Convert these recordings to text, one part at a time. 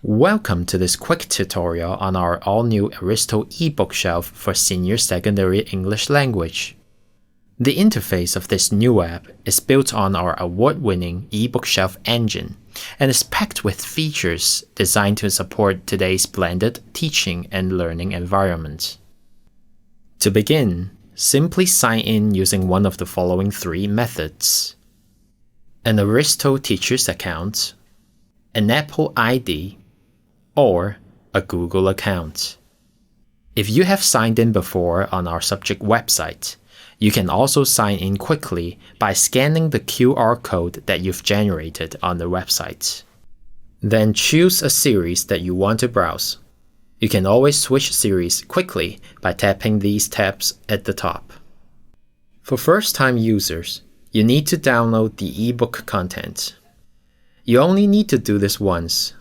Welcome to this quick tutorial on our all-new Aristo eBook shelf for Senior Secondary English Language. The interface of this new app is built on our award-winning eBook shelf engine and is packed with features designed to support today's blended teaching and learning environment. To begin, simply sign in using one of the following three methods: an Aristo Teachers account, an Apple ID, or a Google account. If you have signed in before on our subject website, you can also sign in quickly by scanning the QR code that you've generated on the website. Then choose a series that you want to browse. You can always switch series quickly by tapping these tabs at the top. For first-time users, you need to download the ebook content. You only need to do this once.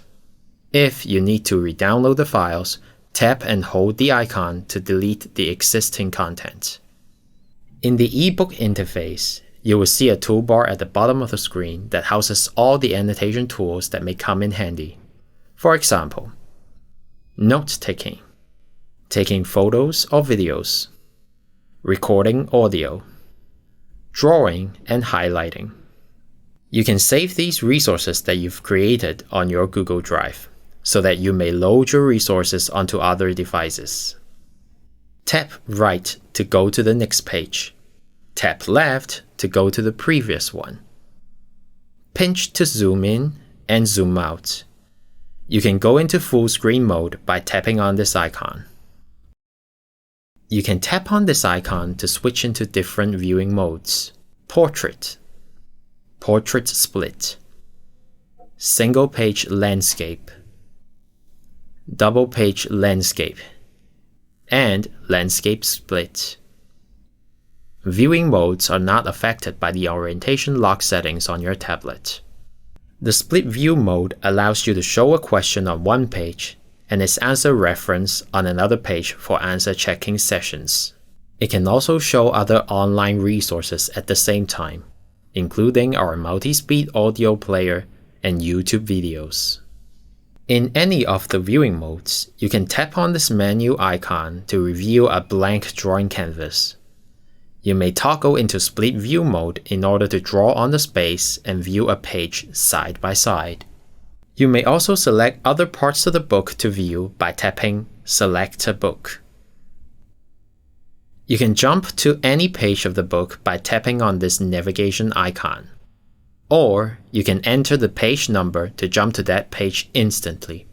If you need to re-download the files, tap and hold the icon to delete the existing content. In the ebook interface, you will see a toolbar at the bottom of the screen that houses all the annotation tools that may come in handy. For example, note-taking, taking photos or videos, recording audio, drawing and highlighting. You can save these resources that you've created on your Google Drive, so that you may load your resources onto other devices. Tap right to go to the next page. Tap left to go to the previous one. Pinch to zoom in and zoom out. You can go into full screen mode by tapping on this icon. You can tap on this icon to switch into different viewing modes: portrait, portrait split, single page landscape, double page landscape, and landscape split. Viewing modes are not affected by the orientation lock settings on your tablet. The split view mode allows you to show a question on one page and its answer reference on another page for answer checking sessions. It can also show other online resources at the same time, including our multi-speed audio player and YouTube videos. In any of the viewing modes, you can tap on this menu icon to reveal a blank drawing canvas. You may toggle into split view mode in order to draw on the space and view a page side by side. You may also select other parts of the book to view by tapping Select a Book. You can jump to any page of the book by tapping on this navigation icon. Or you can enter the page number to jump to that page instantly.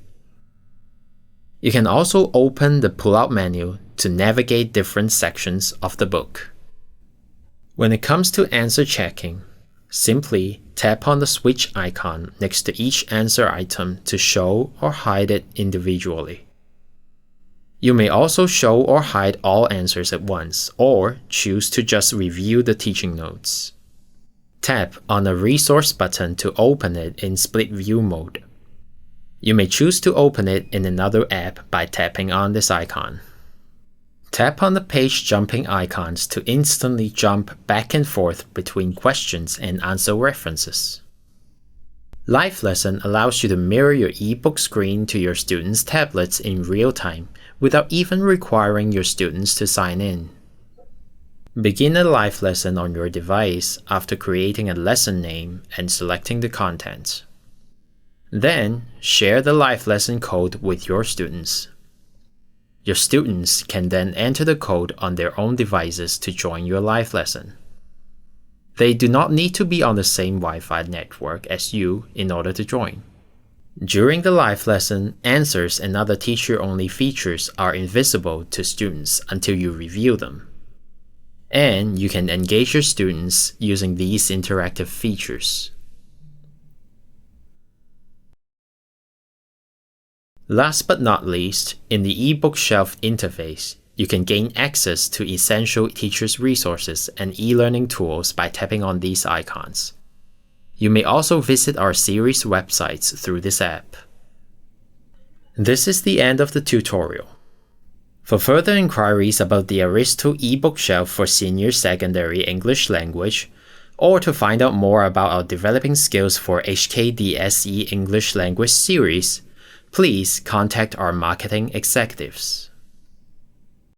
You can also open the pull-out menu to navigate different sections of the book. When it comes to answer checking, simply tap on the switch icon next to each answer item to show or hide it individually. You may also show or hide all answers at once, or choose to just review the teaching notes. Tap on the resource button to open it in split view mode. You may choose to open it in another app by tapping on this icon. Tap on the page jumping icons to instantly jump back and forth between questions and answer references. Live Lesson allows you to mirror your ebook screen to your students' tablets in real time without even requiring your students to sign in. Begin a live lesson on your device after creating a lesson name and selecting the content. Then, share the live lesson code with your students. Your students can then enter the code on their own devices to join your live lesson. They do not need to be on the same Wi-Fi network as you in order to join. During the live lesson, answers and other teacher-only features are invisible to students until you review them. And you can engage your students using these interactive features. Last but not least, in the eBook shelf interface, you can gain access to essential teachers' resources and e-learning tools by tapping on these icons. You may also visit our series websites through this app. This is the end of the tutorial. For further inquiries about the Aristo eBook shelf for Senior Secondary English Language, or to find out more about our Developing Skills for HKDSE English Language series, please contact our marketing executives.